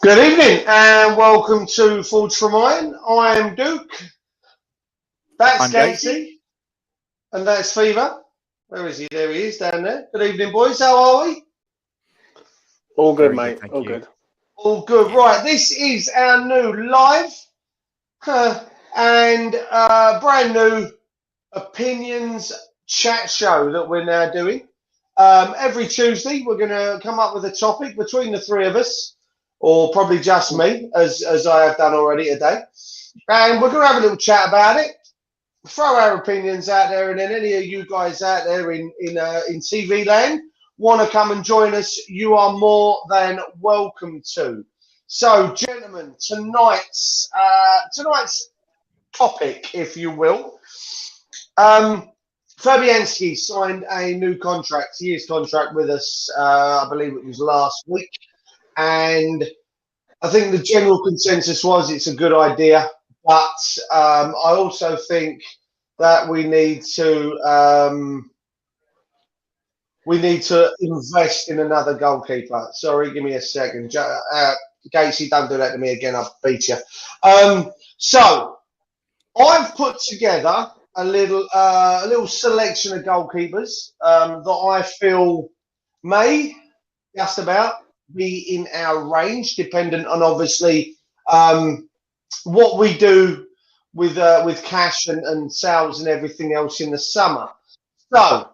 Good evening and welcome to Forge from Iron. I am Duke. That's I'm Gatesy. And that's Fever. Where is he? There he is down there. Good evening, boys. How are we? All good, Very mate. good, All you. good. All good. Yeah. Right, this is our new live and brand new opinions chat show that we're now doing. Every Tuesday, we're going to come up with a topic between the three of us, or probably just me, as I have done already today. And we're going to have a little chat about it, throw our opinions out there, and then any of you guys out there in TV land want to come and join us, you are more than welcome to. So, gentlemen, tonight's topic, if you will. Fabianski signed a new contract, year's contract with us, I believe it was last week. And I think the general consensus was it's a good idea. But I also think that we need to invest in another goalkeeper. Sorry, give me a second. Gatesy, don't do that to me again. I'll beat you. So I've put together a little selection of goalkeepers that I feel may just about be in our range, dependent on obviously what we do with cash and sales and everything else in the summer. So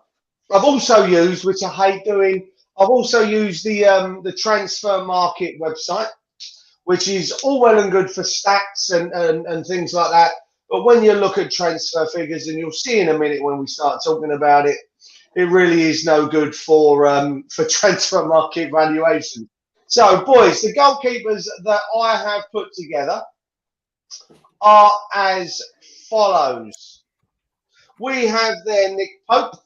I've also used, which I hate doing, I've also used the transfer market website, which is all well and good for stats and things like that. But when you look at transfer figures, and you'll see in a minute when we start talking about it, it really is no good for transfer market valuation. So, boys, the goalkeepers that I have put together are as follows. We have there Nick Pope.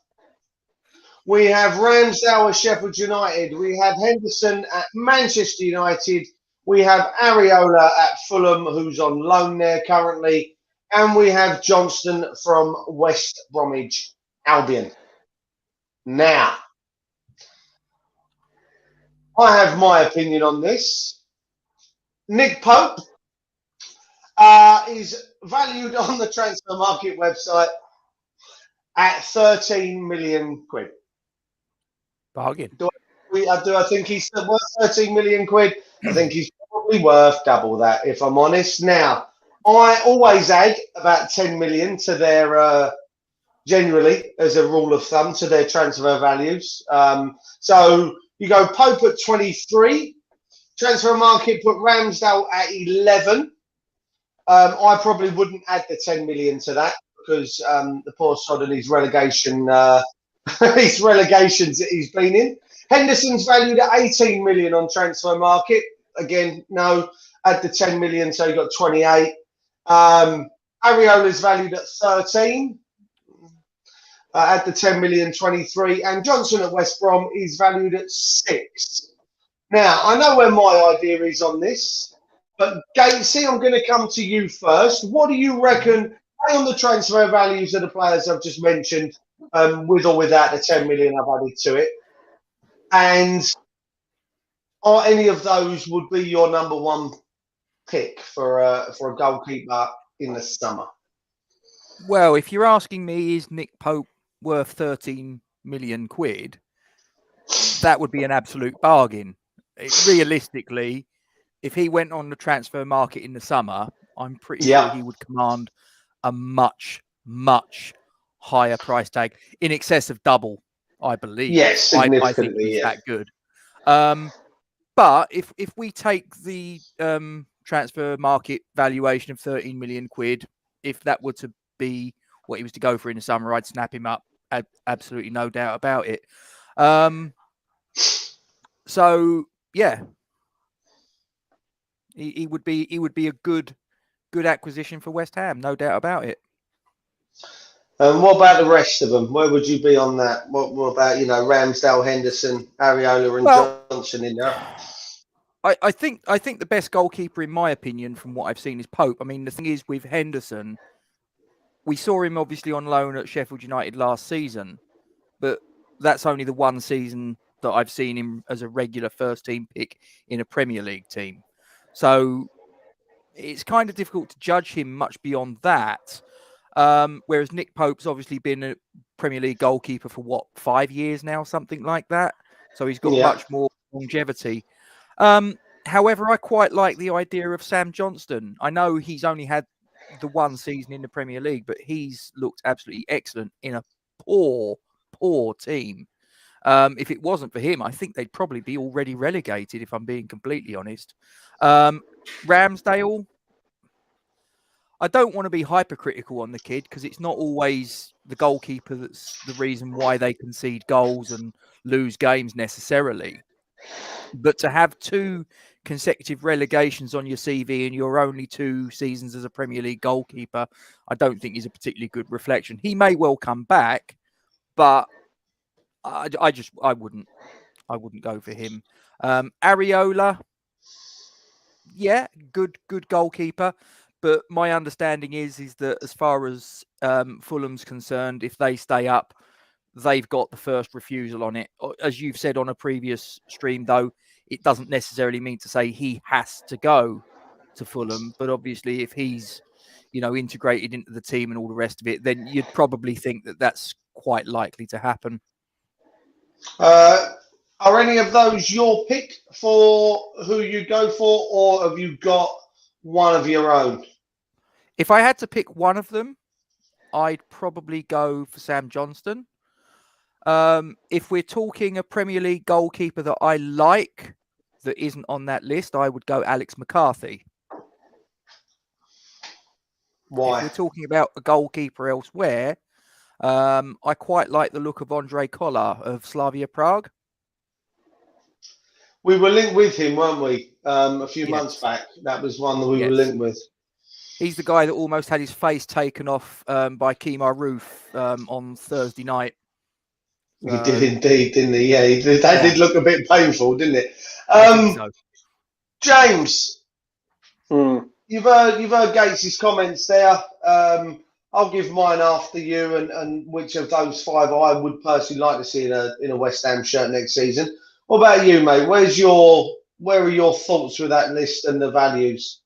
We have Ramsdale at Sheffield United. We have Henderson at Manchester United. We have Areola at Fulham, who's on loan there currently. And we have Johnston from West Bromwich Albion. Now, I have my opinion on this. Nick Pope is valued on the transfer market website at 13 million quid. Bargain. Do I think he's worth 13 million quid? I think he's probably worth double that, if I'm honest. Now, I always add about 10 million to their, generally, as a rule of thumb, to their transfer values. So you go Pope at 23, transfer market put Ramsdale at 11. I probably wouldn't add the 10 million to that because the poor sod and his relegation, his relegations that he's been in. Henderson's valued at 18 million on transfer market. Again, no, add the 10 million, so you got 28. Areola's valued at 13. Add the 10 million, 23. And Johnson at West Brom is valued at 6. Now, I know where my idea is on this, but Gatesy, I'm going to come to you first. What do you reckon on the transfer values of the players I've just mentioned, with or without the 10 million I've added to it? And are any of those would be your number one pick for a goalkeeper in the summer? Well, if you're asking me, is Nick Pope worth 13 million quid? That would be an absolute bargain. Realistically, if he went on the transfer market in the summer, I'm pretty sure he would command a much, much higher price tag, in excess of double, I believe. Yes, significantly. I think he's that good. But if we take the transfer market valuation of 13 million quid, if that were to be what he was to go for in the summer, I'd snap him up. Absolutely no doubt about it. So yeah, he would be a good acquisition for West Ham, no doubt about it. And what about the rest of them? Where would you be on that? What about, Ramsdale, Henderson, Areola, and Johnson in there? I think the best goalkeeper, in my opinion, from what I've seen, is Pope. I mean, the thing is with Henderson, we saw him obviously on loan at Sheffield United last season, but that's only the one season that I've seen him as a regular first team pick in a Premier League team. So it's kind of difficult to judge him much beyond that. Whereas Nick Pope's obviously been a Premier League goalkeeper for 5 years now, something like that. So he's got much more longevity. However, I quite like the idea of Sam Johnston. I know he's only had the one season in the Premier League, but he's looked absolutely excellent in a poor team. If it wasn't for him, I think they'd probably be already relegated, if I'm being completely honest. Ramsdale, I don't want to be hypercritical on the kid because it's not always the goalkeeper that's the reason why they concede goals and lose games necessarily. But to have 2 consecutive relegations on your CV and your only 2 seasons as a Premier League goalkeeper, I don't think is a particularly good reflection. He may well come back, but I wouldn't go for him. Areola, yeah, good goalkeeper. But my understanding is that as far as Fulham's concerned, if they stay up, they've got the first refusal on it. As you've said on a previous stream, though, it doesn't necessarily mean to say he has to go to Fulham. But obviously, if he's, integrated into the team and all the rest of it, then you'd probably think that that's quite likely to happen. Are any of those your pick for who you go for, or have you got one of your own? If I had to pick one of them, I'd probably go for Sam Johnston. If we're talking a Premier League goalkeeper that I like that isn't on that list, I would go Alex McCarthy. Why? If we're talking about a goalkeeper elsewhere, I quite like the look of Andrej Kolar of Slavia Prague. We were linked with him, weren't we? A few months back. That was one that we were linked with. He's the guy that almost had his face taken off by Kemar Roof on Thursday night. He did indeed, didn't he? Yeah, that did look a bit painful, didn't it? I think so. James, you've heard Gates's comments there. I'll give mine after you, and which of those 5 I would personally like to see in a West Ham shirt next season. What about you, mate? Where are your thoughts with that list and the values?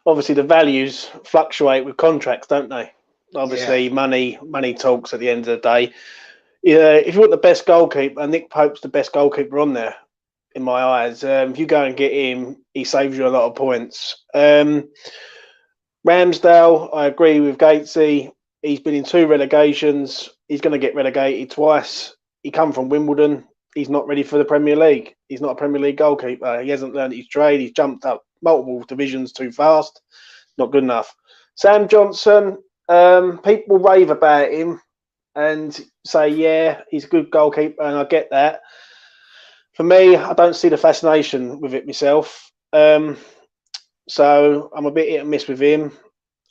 Obviously, the values fluctuate with contracts, don't they? Obviously, money talks at the end of the day. Yeah, if you want the best goalkeeper, Nick Pope's the best goalkeeper on there, in my eyes. If you go and get him, he saves you a lot of points. Ramsdale, I agree with Gatesy. He's been in 2 relegations. He's going to get relegated twice. He come from Wimbledon. He's not ready for the Premier League. He's not a Premier League goalkeeper. He hasn't learned his trade. He's jumped up multiple divisions too fast. Not good enough. Sam Johnston, people rave about him and say, yeah, he's a good goalkeeper, and I get that. For me, I don't see the fascination with it myself. So I'm a bit hit and miss with him.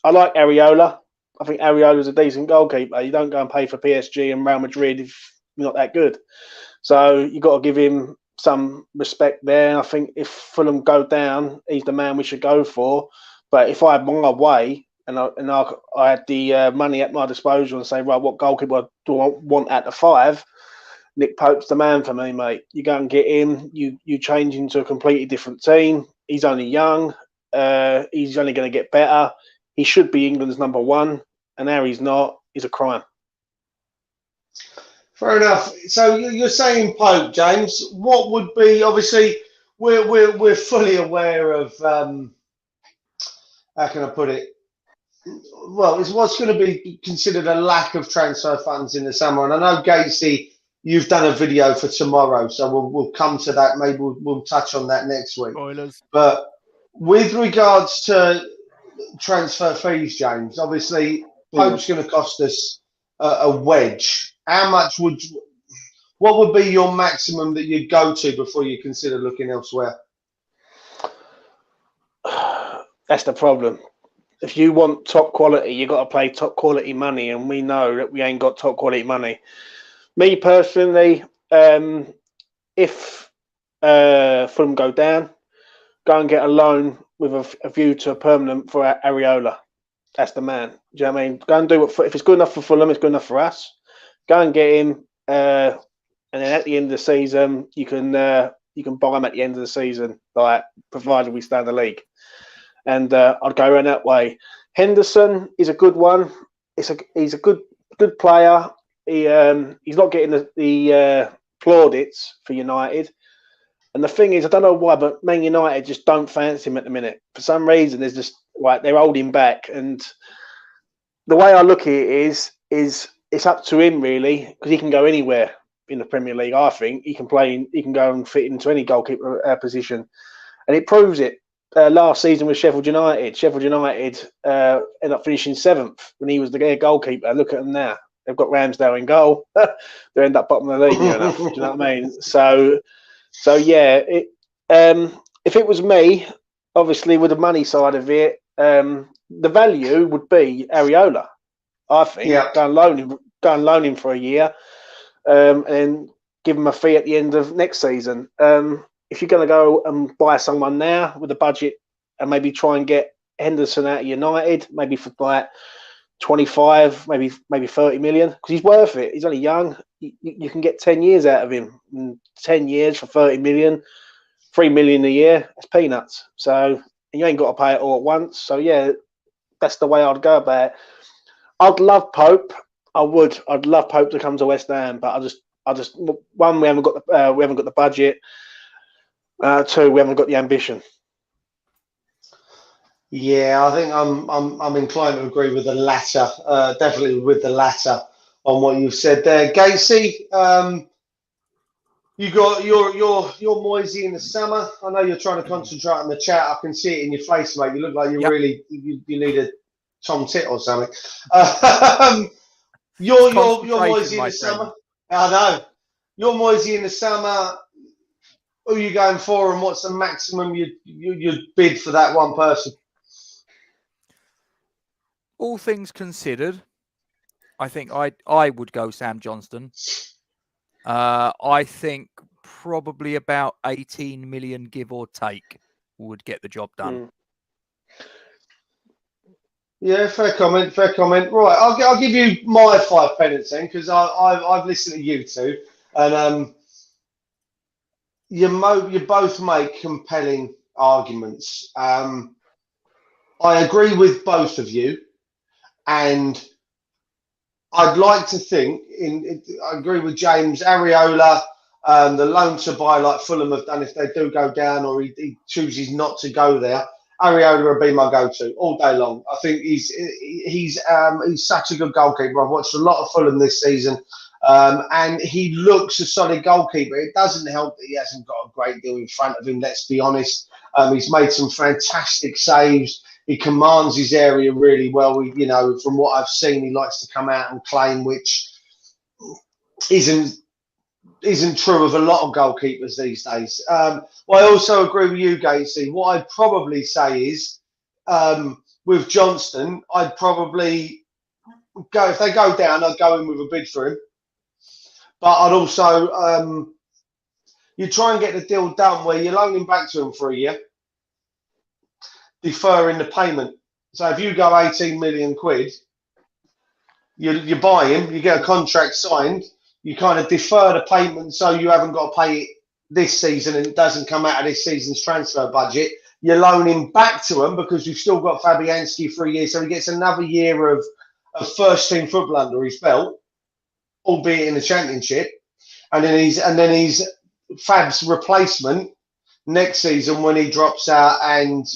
I like Areola. I think Areola's a decent goalkeeper. You don't go and pay for PSG and Real Madrid if you're not that good. So you've got to give him some respect there. I think if Fulham go down, he's the man we should go for. But if I had my way and I had the money at my disposal and say, right, what goalkeeper do I want at the 5? Nick Pope's the man for me, mate. You go and get him. You change into a completely different team. He's only young. He's only going to get better. He should be England's number 1, and now he's not. He's a crime. Fair enough. So you're saying Pope, James. What would be? Obviously, we're fully aware of how can I put it? Well, it's what's going to be considered a lack of transfer funds in the summer. And I know, Gatesy, you've done a video for tomorrow, so we'll come to that. Maybe we'll touch on that next week. Spoilers. But with regards to transfer fees, James, obviously Pope's going to cost us a wedge. How much what would be your maximum that you'd go to before you consider looking elsewhere? That's the problem. If you want top quality, you've got to pay top quality money, and we know that we ain't got top quality money. Me personally, if Fulham go down, go and get a loan with a view to a permanent for Areola. That's the man. Do you know what I mean? Go and do if it's good enough for Fulham, it's good enough for us. Go and get him, and then at the end of the season, you can you can buy him at the end of the season, like provided we stay in the league. And I'd go around that way. Henderson is a good one. He's a good player. He's not getting the plaudits for United. And the thing is, I don't know why, but Man United just don't fancy him at the minute. For some reason, there's just like they're holding back. And the way I look at it is it's up to him really, because he can go anywhere in the Premier League. I think he can play. He can go and fit into any goalkeeper position, and it proves it. Last season with Sheffield United. Sheffield United ended up finishing 7th when he was the goalkeeper. Look at them now. They've got Ramsdale in goal. They end up bottom of the league. Do you know what I mean? So yeah. If it was me, obviously with the money side of it, the value would be Areola. I think go and loan him for a year, and give him a fee at the end of next season. If you're going to go and buy someone now with a budget and maybe try and get Henderson out of United, maybe for like 25, maybe 30 million, because he's worth it. He's only young. You can get 10 years out of him. And 10 years for 30 million, 3 million a year, that's peanuts. So you ain't got to pay it all at once. So yeah, that's the way I'd go about it. I'd love Pope. I would. I'd love Pope to come to West Ham, but I just one, we haven't got the budget. 2, we haven't got the ambition. Yeah, I think I'm inclined to agree with the latter. Definitely with the latter on what you've said there, Gatesy. You got your Moisey in the summer. I know you're trying to concentrate on the chat. I can see it in your face, mate. You look like you really you need a Tom Tit or something. Your Moisey in the summer. I know. Your Moisey in the summer. Who are you going for, and what's the maximum you'd bid for that one person? All things considered, I think I would go Sam Johnston. I think probably about 18 million, give or take, would get the job done. Yeah, fair comment. Right, I'll give you my 5 pence then, because I've listened to you two, and you both make compelling arguments. I agree with both of you, and I'd like to think I agree with James. Areola, the loan to buy like Fulham have done, if they do go down or he chooses not to go there, Areola would be my go-to all day long. I think he's such a good goalkeeper. I've watched a lot of Fulham this season. And he looks a solid goalkeeper. It doesn't help that he hasn't got a great deal in front of him, let's be honest. He's made some fantastic saves. He commands his area really well. From what I've seen, he likes to come out and claim, which isn't true of a lot of goalkeepers these days. I also agree with you, Gatesy. What I'd probably say is, with Johnston, I'd probably go, if they go down, I'd go in with a bid for him. But I'd also, you try and get the deal done where you're loaning back to him for a year, deferring the payment. So if you go 18 million quid, you buy him, you get a contract signed, you kind of defer the payment so you haven't got to pay it this season and it doesn't come out of this season's transfer budget. You loan him back to him because you've still got Fabianski for a year, so he gets another year of first team football under his belt, albeit in the Championship, and then he's Fab's replacement next season when he drops out. And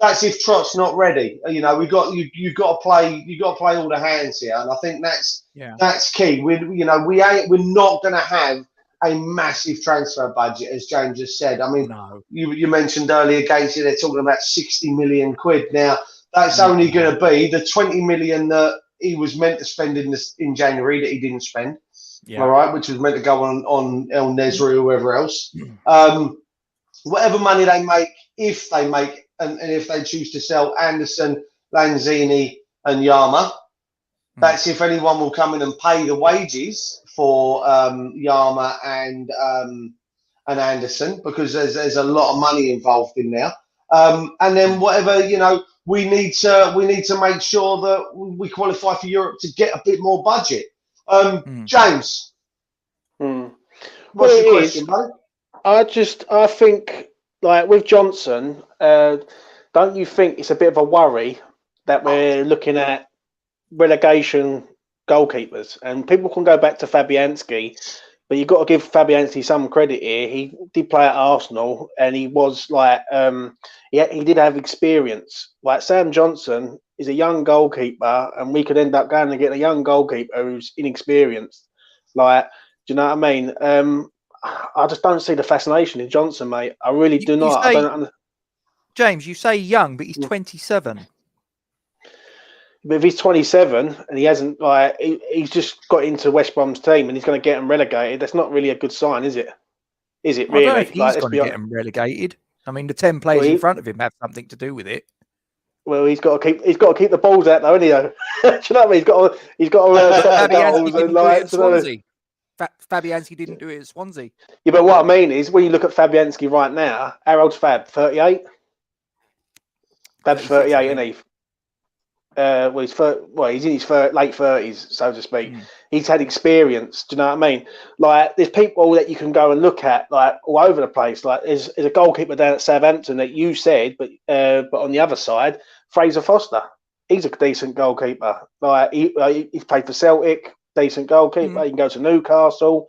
that's if Trot's not ready. You've got to play all the hands here, and I think that's key. We're not going to have a massive transfer budget, as James just said. I mean, you mentioned earlier, Gatesy, they're talking about 60 million quid. Now that's only going to be the 20 million that he was meant to spend in January that he didn't spend. All right, which was meant to go on El Nesri or whoever else. Whatever money they make, if they make, and if they choose to sell Anderson, Lanzini, and Yama, that's if anyone will come in and pay the wages for Yama and Anderson, because there's a lot of money involved in there. And then whatever we need to make sure that we qualify for Europe to get a bit more budget. James, what's your question, mate? I think, like with Johnson, don't you think it's a bit of a worry that we're looking at relegation goalkeepers? And people can go back to Fabianski, but you've got to give Fabianski some credit here. He did play at Arsenal, and he was like, he did have experience. Like Sam Johnson is a young goalkeeper, and we could end up going and get a young goalkeeper who's inexperienced. Like, do you know what I mean? I just don't see the fascination in Johnson, mate. I really do not. I don't. James, you say young, but he's 27. But if he's 27 and he hasn't, like, he's just got into West Brom's team and he's going to get them relegated, that's not really a good sign, is it? Is it really? I don't know if he's going to get them relegated. I mean, the 10 players in front of him have something to do with it. Well, he's got to keep the balls out, though, isn't he? Do you know what I mean? He's got to stop the goals and like. Fabianski didn't do it at Swansea. Yeah, but what I mean is, when you look at Fabianski right now, how old's Fab? 38. Fab's 38, isn't he? He's in his late 30s, so to speak. He's had experience. Do you know what I mean? Like, there's people that you can go and look at, like, all over the place. Like, there's a goalkeeper down at Southampton that you said, but on the other side, Fraser Foster. He's a decent goalkeeper. Like, he's played for Celtic, decent goalkeeper. You can go to Newcastle.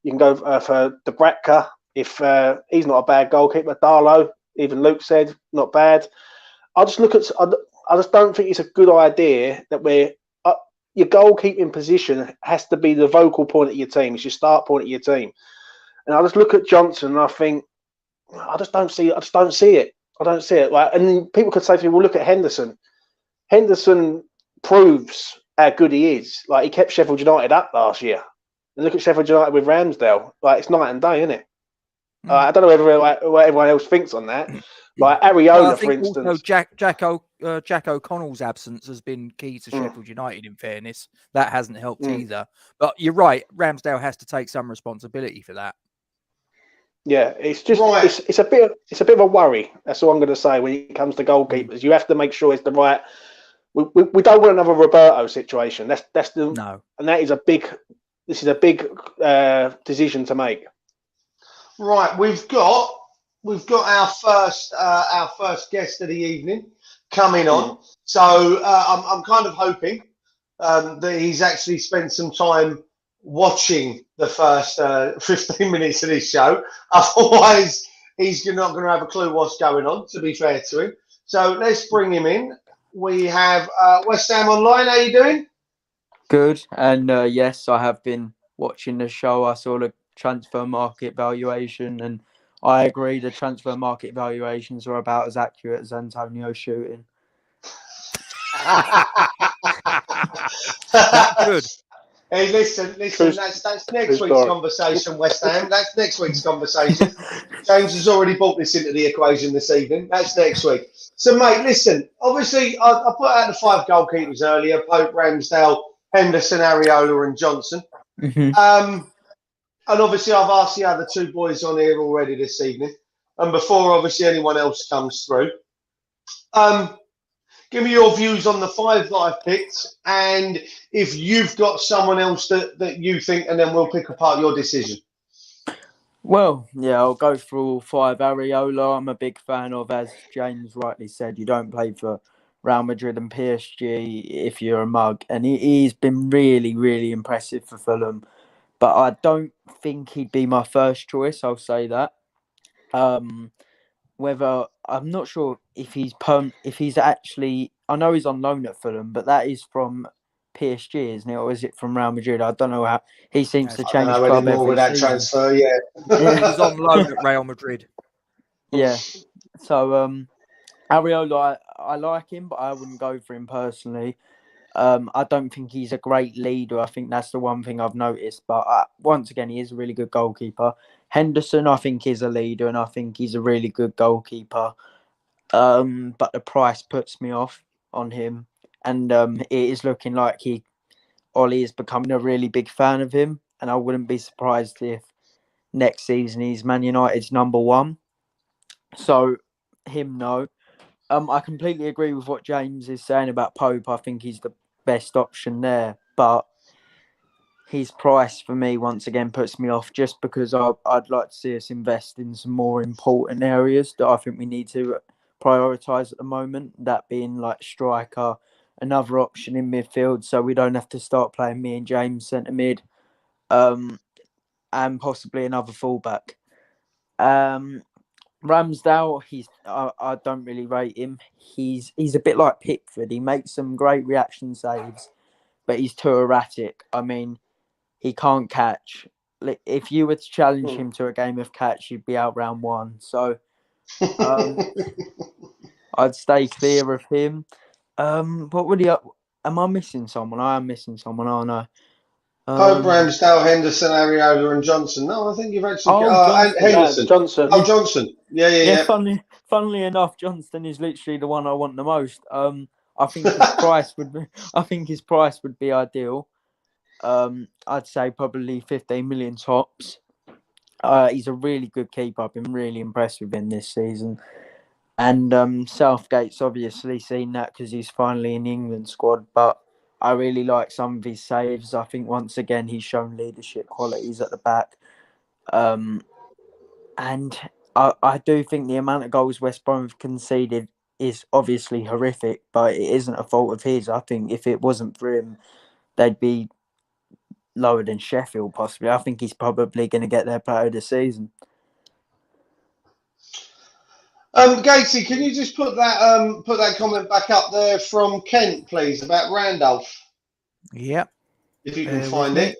You can go for Dubravka if he's not a bad goalkeeper. Darlow, even Luke said, not bad. I just don't think it's a good idea that your goalkeeping position has to be the vocal point of your team. It's your start point of your team. And I just look at Johnson and I think, I don't see it. Like, and then people could say to me, well, look at Henderson. Henderson proves how good he is. Like, he kept Sheffield United up last year. And look at Sheffield United with Ramsdale. Like, it's night and day, isn't it? I don't know what everyone else thinks on that. Like Areola, for instance. Also Jack O'Connell's absence has been key to Sheffield United, in fairness. That hasn't helped either. But you're right, Ramsdale has to take some responsibility for that. Yeah, it's just it's a bit of a worry. That's all I'm going to say when it comes to goalkeepers. You have to make sure it's the right. We don't want another Roberto situation. That's the no, and that is a big. This is a big decision to make. Right, we've got our first guest of the evening coming on. So I'm kind of hoping that he's actually spent some time watching the first 15 minutes of this show. Otherwise, he's not going to have a clue what's going on, to be fair to him. So let's bring him in. We have West Ham Online. How you doing? Good. And yes, I have been watching the show. I saw the transfer market valuation, and I agree the transfer market valuations are about as accurate as Antonio's shooting. Good. Hey, listen. That's next week's conversation, West Ham. That's next week's conversation. James has already brought this into the equation this evening. That's next week. So, mate, listen. Obviously, I put out the 5 goalkeepers earlier: Pope, Ramsdale, Henderson, Areola, and Johnson. And obviously, I've asked the other 2 boys on here already this evening. And before, obviously, anyone else comes through, give me your views on the 5 that I've picked, and if you've got someone else that you think, and then we'll pick apart your decision. Well, yeah, I'll go through all 5. Areola, I'm a big fan of, as James rightly said. You don't play for Real Madrid and PSG if you're a mug. And he's been really, really impressive for Fulham. But I don't think he'd be my first choice, I'll say that. Whether I'm not sure if he's actually, I know he's on loan at Fulham, but that is from PSG, isn't it, or is it from Real Madrid? I don't know how he seems to change club every with that season. transfer. Yeah, he's on loan at Real Madrid. Yeah, so Areola, I like him, but I wouldn't go for him personally. I don't think he's a great leader. I think that's the one thing I've noticed. But once again, he is a really good goalkeeper. Henderson, I think, is a leader, and I think he's a really good goalkeeper. But the price puts me off on him. And it is looking like Ollie is becoming a really big fan of him. And I wouldn't be surprised if next season he's Man United's number 1. So, him, no. I completely agree with what James is saying about Pope. I think he's the best option there. But his price for me once again puts me off, just because I'd like to see us invest in some more important areas that I think we need to prioritise at the moment. That being like striker, another option in midfield, so we don't have to start playing me and James centre mid, and possibly another fullback. Ramsdale, I don't really rate him. He's a bit like Pickford. He makes some great reaction saves, but he's too erratic. I mean, he can't catch. If you were to challenge him to a game of catch, he'd be out round one. So I'd stay clear of him. What would he? Am I missing someone? I am missing someone, aren't I? Pope, Ramsdale, Henderson, Areola, and Johnson. No, I think you've actually Oh, and Johnson. Henderson. Johnson. Oh, Johnson. Yeah. Funnily enough, Johnston is literally the one I want the most. I think his price would be. I think his price would be ideal. I'd say probably 15 million tops. He's a really good keeper. I've been really impressed with him this season. And Southgate's obviously seen that because he's finally in the England squad. But I really like some of his saves. I think once again he's shown leadership qualities at the back. And I do think the amount of goals West Brom have conceded is obviously horrific, but it isn't a fault of his. I think if it wasn't for him, they'd be lower than Sheffield, possibly. I think he's probably going to get their player of the season. Gatesy, can you just put that comment back up there from Kent, please, about Randolph? Yep. If you can find it.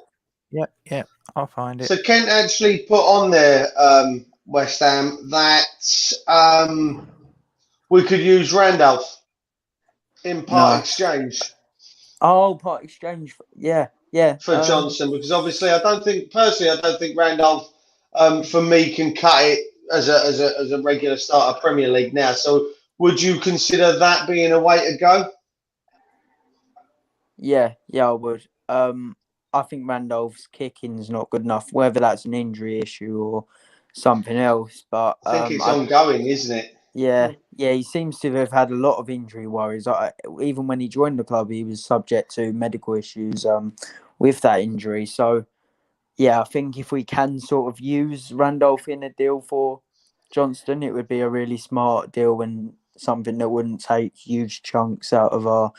Yep. I'll find it. So Kent actually put on there, West Ham, that we could use Randolph in part exchange. Oh, part exchange. Yeah. For Johnson, because obviously I don't think Randolph, for me, can cut it as a regular starter Premier League now. So would you consider that being a way to go? Yeah, I would. I think Randolph's kicking's not good enough, whether that's an injury issue or something else. But I think it's ongoing, isn't it? Yeah, he seems to have had a lot of injury worries. Even when he joined the club, he was subject to medical issues with that injury. So, yeah, I think if we can sort of use Randolph in a deal for Johnston, it would be a really smart deal and something that wouldn't take huge chunks out of our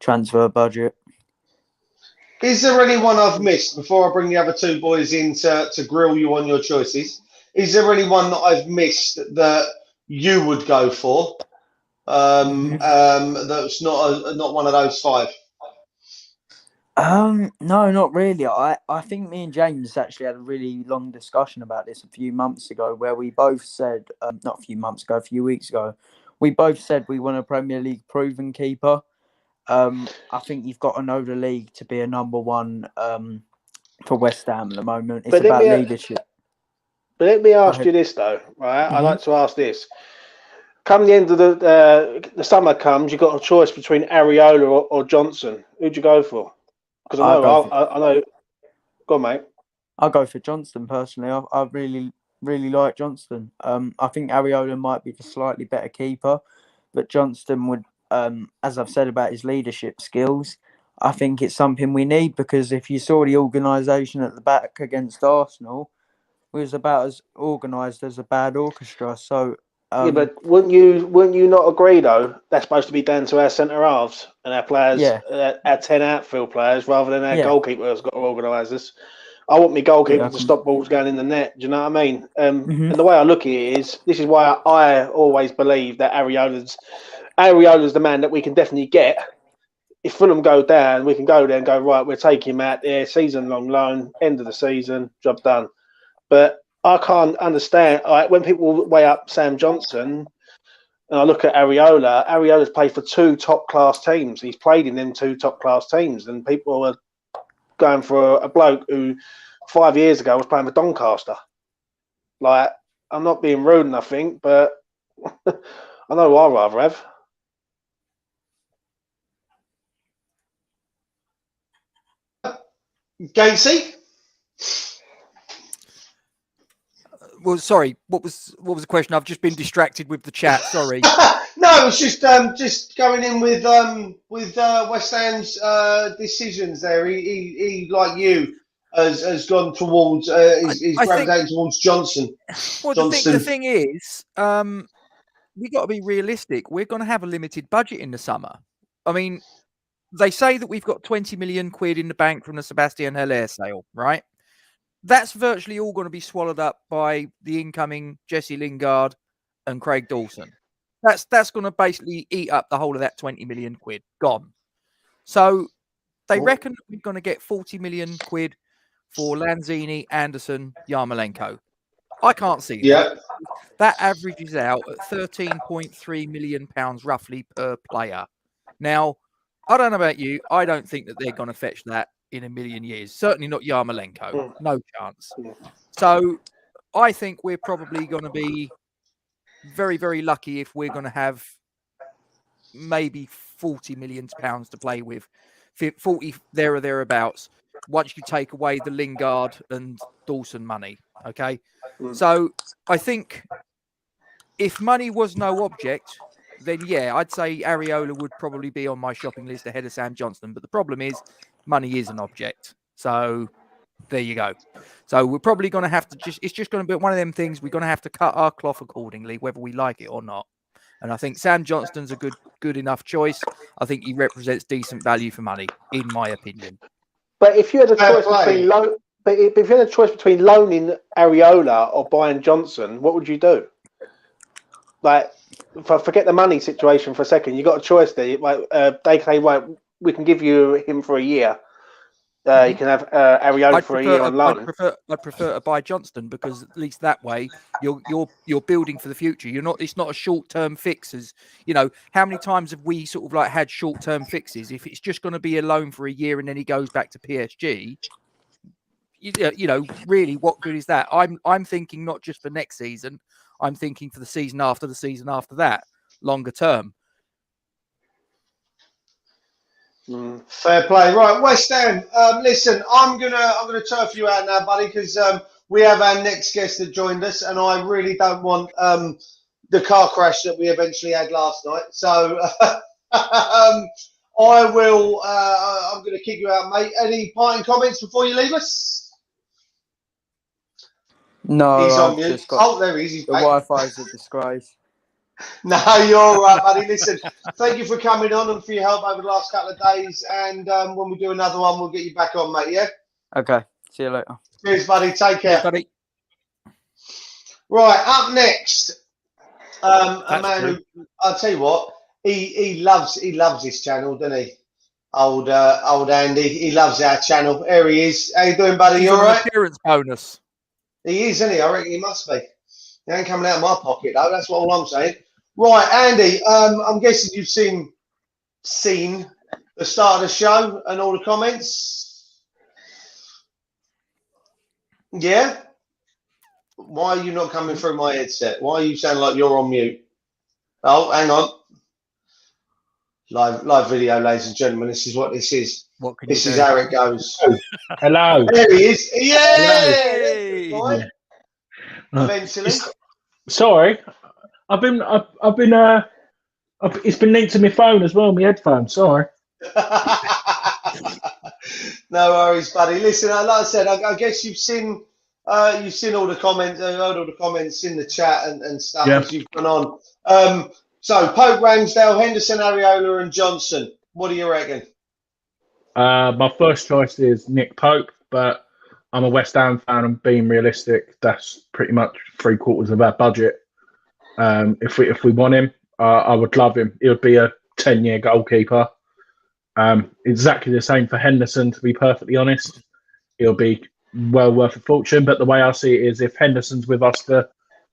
transfer budget. Is there anyone I've missed before I bring the other two boys in to grill you on your choices? Is there anyone that I've missed that you would go for? That's not one of those five. No, not really. I think me and James actually had a really long discussion about this a few months ago, where we both said, not a few months ago, a few weeks ago, we both said we want a Premier League proven keeper. I think you've got to know the league to be a number one for West Ham at the moment. It's about leadership. But let me ask you this though, right? Mm-hmm. I like to ask this. Come the end of the summer comes, you've got a choice between Areola or Johnson. Who'd you go for? Because I know. Go on, mate. I'll go for Johnston personally. I really, really like Johnston. I think Areola might be the slightly better keeper, but Johnston would, as I've said about his leadership skills, I think it's something we need, because if you saw the organisation at the back against Arsenal, it was about as organised as a bad orchestra. So. Yeah, but wouldn't you not agree though? That's supposed to be down to our centre halves and our players, our 10 outfield players, rather than our goalkeeper has got to organise this. I want my goalkeeper to stop balls going in the net. Do you know what I mean? And the way I look at it is, this is why I always believe that Areola's the man that we can definitely get. If Fulham go down, we can go there and go, right, we're taking him out there, season-long loan, end of the season, job done. But I can't understand when people weigh up Sam Johnson, and I look at Areola. Areola's played for two top-class teams. He's played in them two top-class teams, and people are going for a bloke who 5 years ago was playing for Doncaster. Like, I'm not being rude, and I think, but I know who I'd rather have. Gatesy? Well, sorry. What was the question? I've just been distracted with the chat. Sorry. No, it's just going in with West Ham's decisions there. He like you has gone towards he's I think. gravitating towards Johnson. Well, Johnston. the thing is, we got to be realistic. We're going to have a limited budget in the summer. I mean, they say that we've got 20 million quid in the bank from the Sebastian Haller sale, right? That's virtually all going to be swallowed up by the incoming Jesse Lingard and Craig Dawson. That's going to basically eat up the whole of that 20 million quid. Gone. So they reckon we're going to get 40 million quid for Lanzini, Anderson, Yarmolenko. I can't see that. Yeah. That averages out at £13.3 million roughly per player. Now, I don't know about you. I don't think that they're going to fetch that in a million years. Certainly not Yarmolenko. No chance. So I think we're probably going to be very, very lucky if we're going to have maybe £40 million to play with. 40 there or thereabouts. Once you take away the Lingard and Dawson money. Okay. So I think if money was no object, then yeah, I'd say Areola would probably be on my shopping list ahead of Sam Johnston. But the problem is money is an object. So there you go. So we're probably going to have to it's just going to be one of them things. We're going to have to cut our cloth accordingly, whether we like it or not. And I think Sam Johnston's a good enough choice. I think he represents decent value for money, in my opinion. But if you had a choice if you had a choice between loaning Areola or buying Johnson, what would you do? Like, forget the money situation for a second. You got a choice there. Like, they say, right, we can give you him for a year. You can have Areola for a year on loan. I'd prefer to buy Johnston because at least that way you're building for the future. It's not a short-term fix. As you know, how many times have we sort of like had short-term fixes? If it's just going to be a loan for a year and then he goes back to PSG, you know, really, what good is that? I'm thinking not just for next season. I'm thinking for the season after that, longer term. Fair play, right? West Ham. Listen, I'm gonna turf you out now, buddy, because we have our next guest that joined us, and I really don't want the car crash that we eventually had last night. So I will. I'm gonna kick you out, mate. Any parting comments before you leave us? No, He's on I've mute. just got Oh, there he is. He's the back. Wi-Fi is a disgrace. No, you're all right, buddy. Listen, thank you for coming on and for your help over the last couple of days. And when we do another one, we'll get you back on, mate. Yeah. Okay. See you later. Cheers, buddy. Take care. Cheers, buddy. Right, up next, a man who I'll tell you what, he loves this channel, doesn't he? Old Andy, he loves our channel. There he is. How you doing, buddy? You all right? Appearance bonus. He is, isn't he? I reckon he must be. He ain't coming out of my pocket though. That's all I'm saying. Right, Andy. I'm guessing you've seen the start of the show and all the comments. Yeah. Why are you not coming through my headset? Why are you sounding like you're on mute? Oh, hang on. Live video, ladies and gentlemen. This is what this is. This is how it goes. Hello. There he is. Yeah. Hey. Right. Eventually. Sorry, it's been linked to my phone as well, my headphones. Sorry. No worries, buddy. Listen, like I said, I guess you've seen all the comments, heard all the comments in the chat and stuff as you've gone on. So Pope, Ramsdale, Henderson, Areola, and Johnson. What do you reckon? My first choice is Nick Pope, but I'm a West Ham fan and being realistic, that's pretty much 3/4 of our budget. If we want him, I would love him. He would be a 10-year goalkeeper. Exactly the same for Henderson, to be perfectly honest. He'll be well worth a fortune. But the way I see it is if Henderson's with us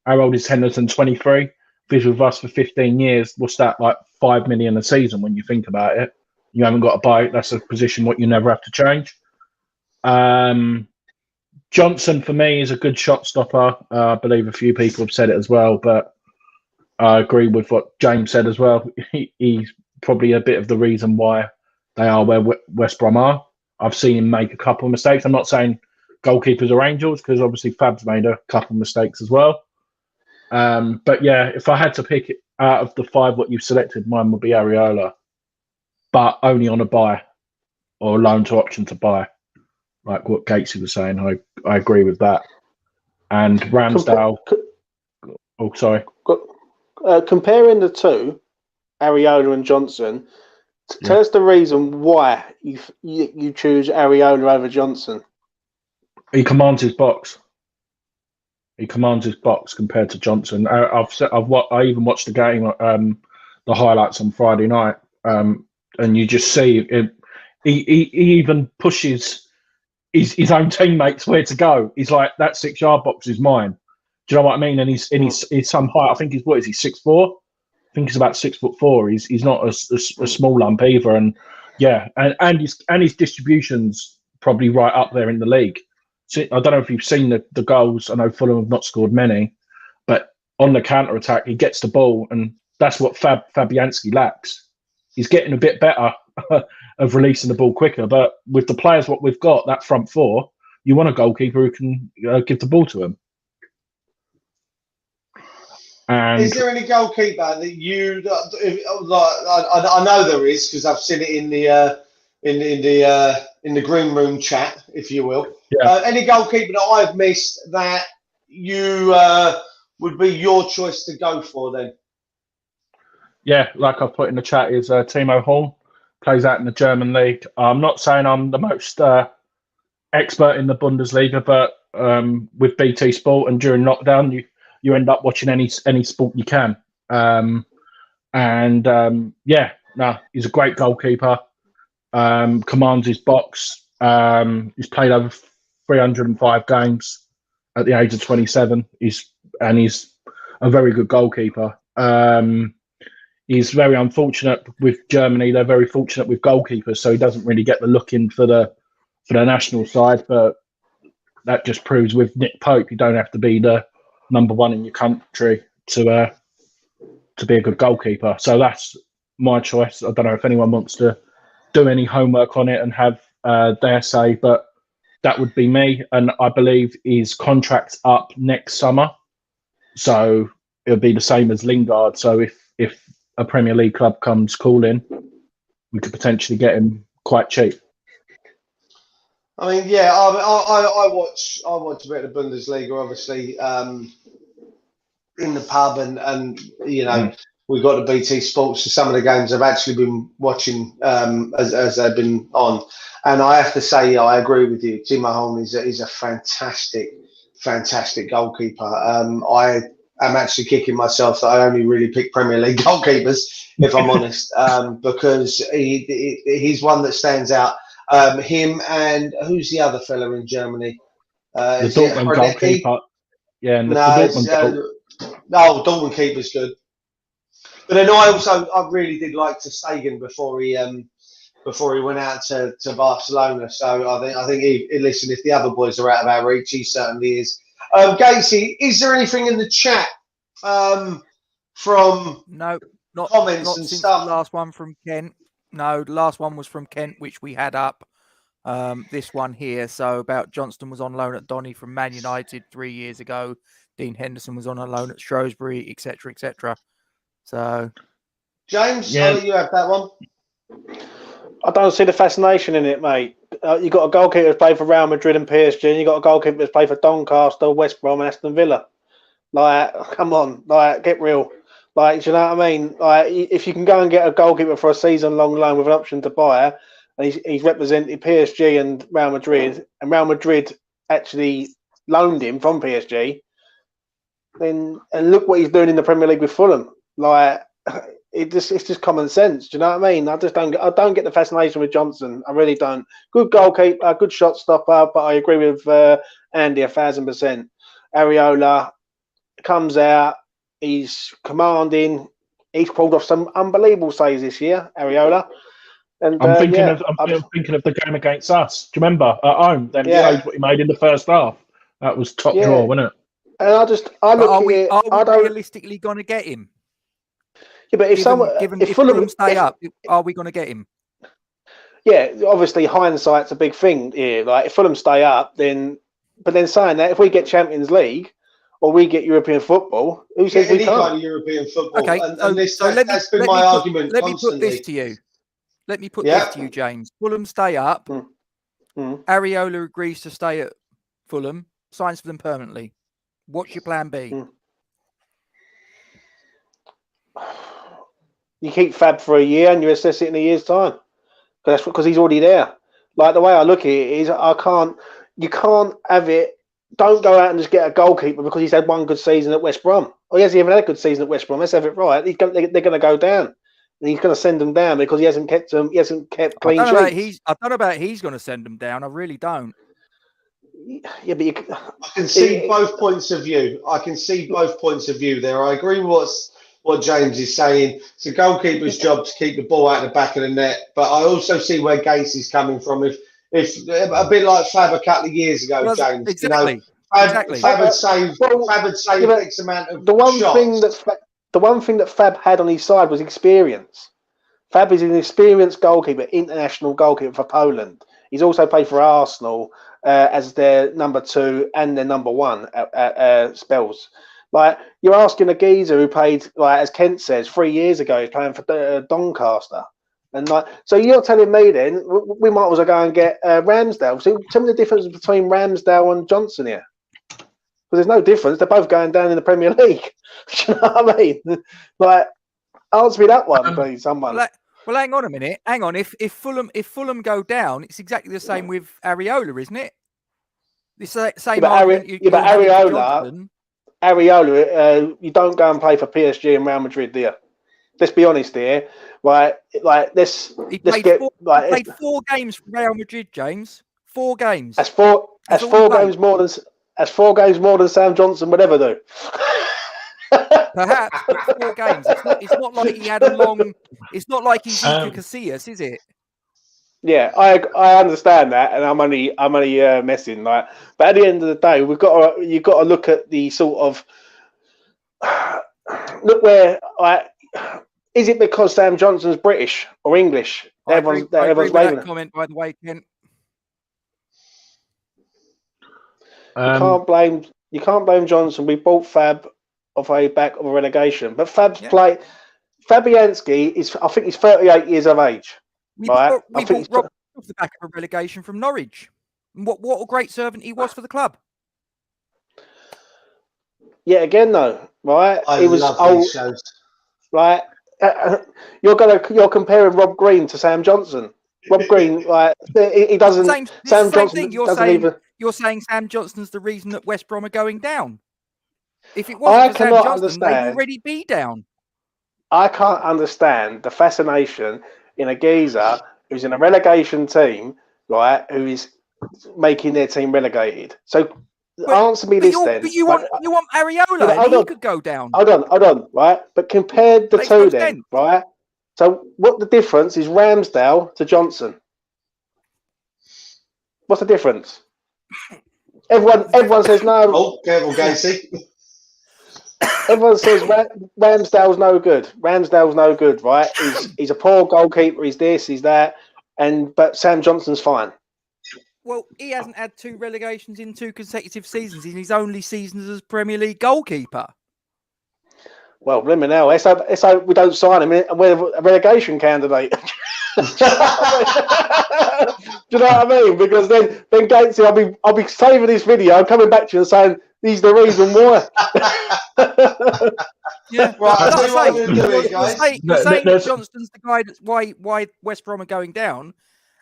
how old is Henderson? 23. If he's with us for 15 years, what's that, like 5 million a season when you think about it? You haven't got to buy it. That's a position what you never have to change. Johnson, for me, is a good shot stopper. I believe a few people have said it as well, but I agree with what James said as well. He's probably a bit of the reason why they are where West Brom are. I've seen him make a couple of mistakes. I'm not saying goalkeepers are angels, because obviously Fab's made a couple of mistakes as well. But yeah, if I had to pick out of the 5 what you've selected, mine would be Areola, but only on a buy or loan to option to buy, like what Gatesy was saying. I agree with that. And Ramsdale. Oh, sorry. Comparing the two, Areola and Johnson, tell us the reason why you choose Areola over Johnson. He commands his box. Compared to Johnson. I even watched the game, the highlights on Friday night, and you just see it, he even pushes his own teammates where to go. He's like, that 6-yard box is mine. Do you know what I mean? And he's some height. I think he's 6'4". I think he's about 6'4". He's not a small lump either. And yeah, and his distribution's probably right up there in the league. So, I don't know if you've seen the goals. I know Fulham have not scored many, but on the counter attack, he gets the ball, and that's what Fabianski lacks. He's getting a bit better of releasing the ball quicker. But with the players what we've got, that front four, you want a goalkeeper who can give the ball to him. And is there any goalkeeper that you I know there is, because I've seen it in the green room chat, if you will. Yeah. Any goalkeeper that I've missed that you would be your choice to go for then? Yeah, like I put in the chat, is Timo Horn, plays out in the German league. I'm not saying I'm the most expert in the Bundesliga, but with BT Sport and during lockdown, you end up watching any sport you can. He's a great goalkeeper. Commands his box. He's played over 305 games at the age of 27. He's a very good goalkeeper. He's very unfortunate with Germany. They're very fortunate with goalkeepers, so he doesn't really get the look in for the national side. But that just proves with Nick Pope, you don't have to be the number one in your country to be a good goalkeeper. So that's my choice. I don't know if anyone wants to do any homework on it and have their say, but that would be me. And I believe his contract's up next summer, so it'll be the same as Lingard. So if a Premier League club comes calling, we could potentially get him quite cheap. I mean, yeah, I watch a bit of the Bundesliga, obviously, in the pub, and you know, we've got the BT Sports, so some of the games I've actually been watching as they've been on, and I have to say, I agree with you. Timo Horn is a fantastic goalkeeper. I am actually kicking myself that I only really pick Premier League goalkeepers, if I'm honest, because he's one that stands out. Him and who's the other fella in Germany? The Dortmund goalkeeper. Yeah, and Dortmund keeper's good. But then I really did like ter Stegen before he went out to Barcelona. So I think listen, if the other boys are out of our reach, he certainly is. Gatesy, is there anything in the chat from No, comments not and since stuff? the last one from Kent. No, the last one was from Kent, which we had up. This one here, so about Johnston was on loan at Donny from Man United 3 years ago. Dean Henderson was on a loan at Shrewsbury, etc., etc. So, James, yeah. I'll let you have that one. I don't see the fascination in it, mate. You got a goalkeeper that's played for Real Madrid and PSG, and you got a goalkeeper that's played for Doncaster, West Brom, and Aston Villa. Like, come on, like, get real. Like, do you know what I mean? Like, if you can go and get a goalkeeper for a season-long loan with an option to buy, and he's represented PSG and Real Madrid, and Real Madrid actually loaned him from PSG, then and look what he's doing in the Premier League with Fulham. Like, it's just common sense. Do you know what I mean? I don't get the fascination with Johnson. I really don't. Good goalkeeper, good shot stopper, but I agree with Andy 1,000%. Areola comes out, he's commanding. He's pulled off some unbelievable saves this year, Areola. And I'm thinking of the game against us. Do you remember at home? Then saves what he made in the first half. That was top draw, wasn't it? And are we realistically going to get him? Yeah, but if Fulham stay up, are we going to get him? Yeah, obviously hindsight's a big thing here. Like if Fulham stay up, but then saying that, if we get Champions League, or we get European football. Who says we any kind can't? of European football. Okay, That's been my argument let me put constantly. this to you. Let me put this to you, James. Fulham stay up. Areola agrees to stay at Fulham, signs for them permanently. What's your plan B? You keep Fab for a year and you assess it in a year's time. Because he's already there. Like, the way I look at it is, you can't have it. Don't go out and just get a goalkeeper because he's had one good season at West Brom. Or he hasn't even had a good season at West Brom. Let's have it right. They're going to go down. And he's going to send them down because he hasn't kept clean sheets. I don't know about he's going to send them down. I really don't. Yeah, but I can see both points of view. There. I agree with what James is saying. It's a goalkeeper's job to keep the ball out of the back of the net. But I also see where Gatesy coming from. If a bit like Fab a couple of years ago, James. Exactly. Fab had saved X amount of shots. The one thing that Fab had on his side was experience. Fab is an experienced goalkeeper, international goalkeeper for Poland. He's also played for Arsenal as their number 2 and their number 1 at spells. Like, you're asking a geezer who played, like, as Kent says, 3 years ago, he's playing for Doncaster. And so you're telling me then we might as well go and get Ramsdale. So tell me the difference between Ramsdale and Johnson here. Because there's no difference. They're both going down in the Premier League. You know what I mean? Like, answer me that one, please, someone. Well, hang on a minute. Hang on. If Fulham go down, it's exactly the same with Areola, isn't it? The same argument. But Areola, you don't go and play for PSG and Real Madrid, do you? Let's be honest here. He played 4 games for Real Madrid, James. 4 games. That's 4 games more than Sam Johnson would ever do. Perhaps, but 4 games. It's not like he had a long. It's not like he's Iker Casillas, is it? Yeah, I understand that, and I'm only messing. Like, but at the end of the day, you've got to look at the sort of look where is it because Sam Johnson's British or English? Everyone's with that comment, by the way, Kent. You can't blame Johnson. We bought Fab off a back of a relegation, but Fab's played. Fabianski is, I think, he's 38 years of age. We bought Rob off the back of a relegation from Norwich. What a great servant he was for the club. Yeah, again though, right? He was old, right? You're comparing Rob Green to Sam Johnson. Rob Green, like, he doesn't. Sam Johnson doesn't even. You're saying Sam Johnson's the reason that West Brom are going down. If it wasn't for Sam Johnson, they'd already be down. I can't understand the fascination in a geezer who's in a relegation team, right, who is making their team relegated. So answer me this then. But you want Areola, he could go down. Hold on, right? But compared the two then, right? So what the difference is Ramsdale to Johnson? What's the difference? Everyone says no. Oh, careful, Gatesy. Everyone says Ramsdale's no good. Ramsdale's no good, right? He's a poor goalkeeper. He's this, he's that, but Sam Johnson's fine. Well, he hasn't had 2 relegations in 2 consecutive seasons in his only seasons as Premier League goalkeeper. Well, blimey now. Let's hope we don't sign him and we're a relegation candidate. Do you know what I mean? Because then Gatesy, I'll be saving this video, coming back to you and saying he's the reason why. Yeah, right. You're saying Johnston's the guy that's why West Brom are going down,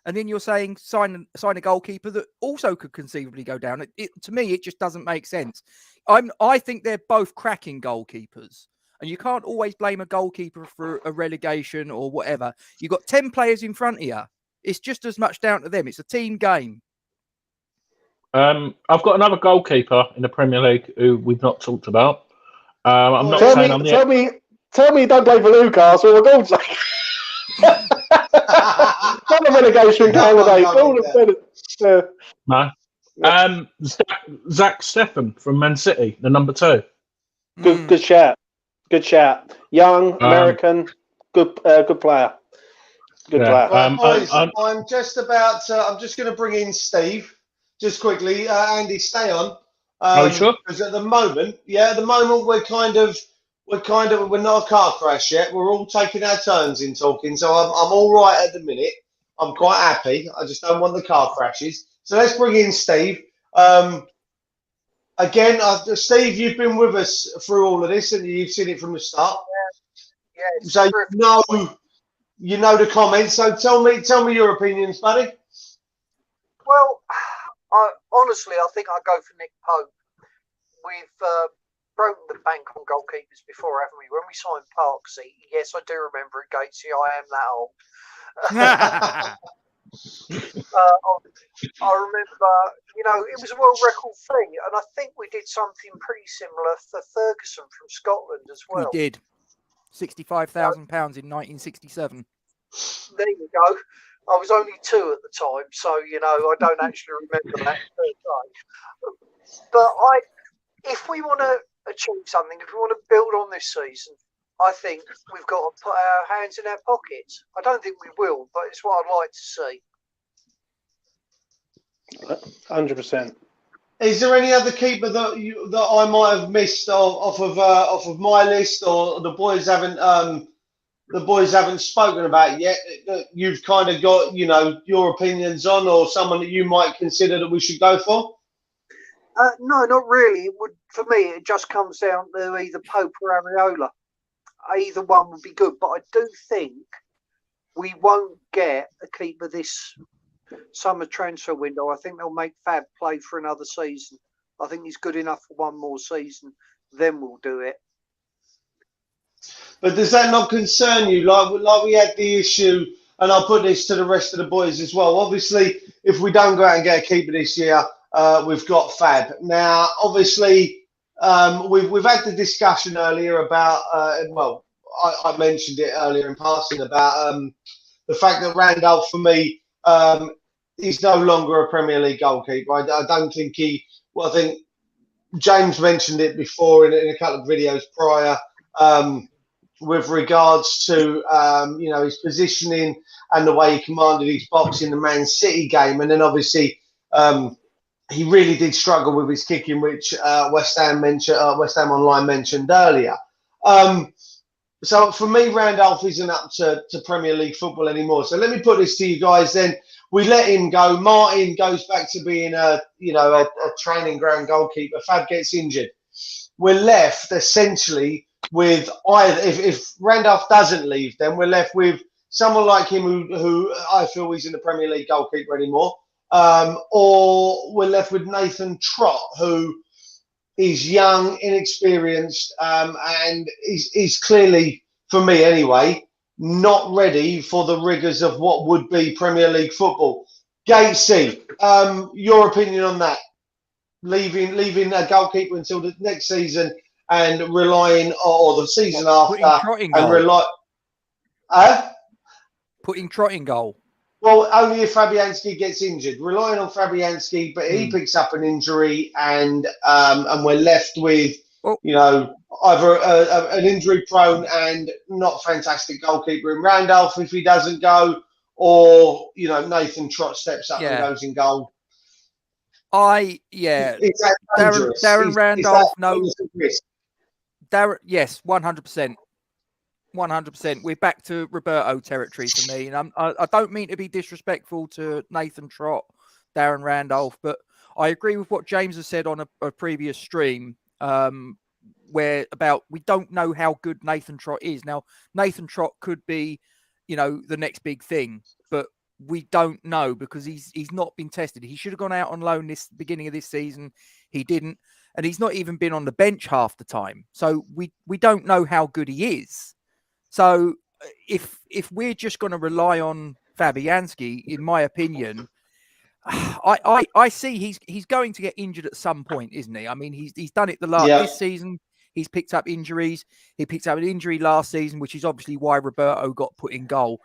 and then you're saying sign a goalkeeper that also could conceivably go down. To me, it just doesn't make sense. I think they're both cracking goalkeepers. And you can't always blame a goalkeeper for a relegation or whatever. You've got 10 players in front of you. It's just as much down to them. It's a team game. I've got another goalkeeper in the Premier League who we've not talked about. I'm not saying I'm the... Tell me you don't play for Newcastle, for God's sake. Not a relegation candidate. No. Zach Steffen from Man City, the number 2. Good shout. Good shout. Young, American, good player. Good player. Right, boys, I'm just going to bring in Steve, just quickly. Andy, stay on. Are you sure? Because at the moment, we're not a car crash yet. We're all taking our turns in talking, so I'm all right at the minute. I'm quite happy. I just don't want the car crashes. So let's bring in Steve. Again, Steve, you've been with us through all of this, and you've seen it from the start. Yeah. So you know the comments. So tell me your opinions, buddy. Well, honestly, I think I'd go for Nick Pope. We've broken the bank on goalkeepers before, haven't we? When we signed Parksy, yes, I do remember it, Gatesy. I am that old. I remember, it was a world record thing, and I think we did something pretty similar for Ferguson from Scotland as well. We did. £65,000 in 1967. There you go. I was only 2 at the time, so I don't actually remember that. But if we want to achieve something, if we want to build on this season, I think we've got to put our hands in our pockets. I don't think we will, but it's what I'd like to see. 100%. Is there any other keeper that I might have missed off of my list, or the boys haven't spoken about yet, that you've kind of got your opinions on, or someone that you might consider that we should go for? No, not really. For me, it just comes down to either Pope or Areola. Either one would be good, but I do think we won't get a keeper this summer transfer window. I think they'll make Fab play for another season. I think he's good enough for one more season. Then we'll do it. But does that not concern you? Like we had the issue, and I'll put this to the rest of the boys as well. Obviously, if we don't go out and get a keeper this year, we've got Fab. Now, obviously, we've had the discussion earlier about, I mentioned it earlier in passing about the fact that Randolph, for me, is no longer a Premier League goalkeeper. I don't think I think James mentioned it before in a couple of videos prior, with regards to his positioning and the way he commanded his box in the Man City game, and then obviously he really did struggle with his kicking, which West Ham Online mentioned earlier. So for me, Randolph isn't up to Premier League football anymore. So let me put this to you guys. Then we let him go. Martin goes back to being a training ground goalkeeper. Fab gets injured. We're left essentially with either, if Randolph doesn't leave, then we're left with someone like him who I feel isn't a Premier League goalkeeper anymore, or we're left with Nathan Trott, who is young, inexperienced, and is clearly, for me anyway, not ready for the rigours of what would be Premier League football. Gatesy, your opinion on that? Leaving a goalkeeper until the next season and relying, or the season after, and rely. Putting Trott in goal. Well, only if Fabianski gets injured. Relying on Fabianski, but he picks up an injury, and we're left with either an injury-prone and not fantastic goalkeeper in Randolph if he doesn't go, or Nathan Trott steps up and goes in goal. Darren Randolph, no. Yes, 100%. 100%. We're back to Roberto territory for me. And I don't mean to be disrespectful to Nathan Trott, Darren Randolph, but I agree with what James has said on a previous stream, where about we don't know how good Nathan Trott is. Now, Nathan Trott could be, the next big thing, but we don't know because he's not been tested. He should have gone out on loan this beginning of this season. He didn't. And he's not even been on the bench half the time. So we don't know how good he is. So if we're just going to rely on Fabianski, in my opinion, I see he's going to get injured at some point, isn't he? I mean, he's done it this season. He's picked up injuries. He picked up an injury last season, which is obviously why Roberto got put in goal.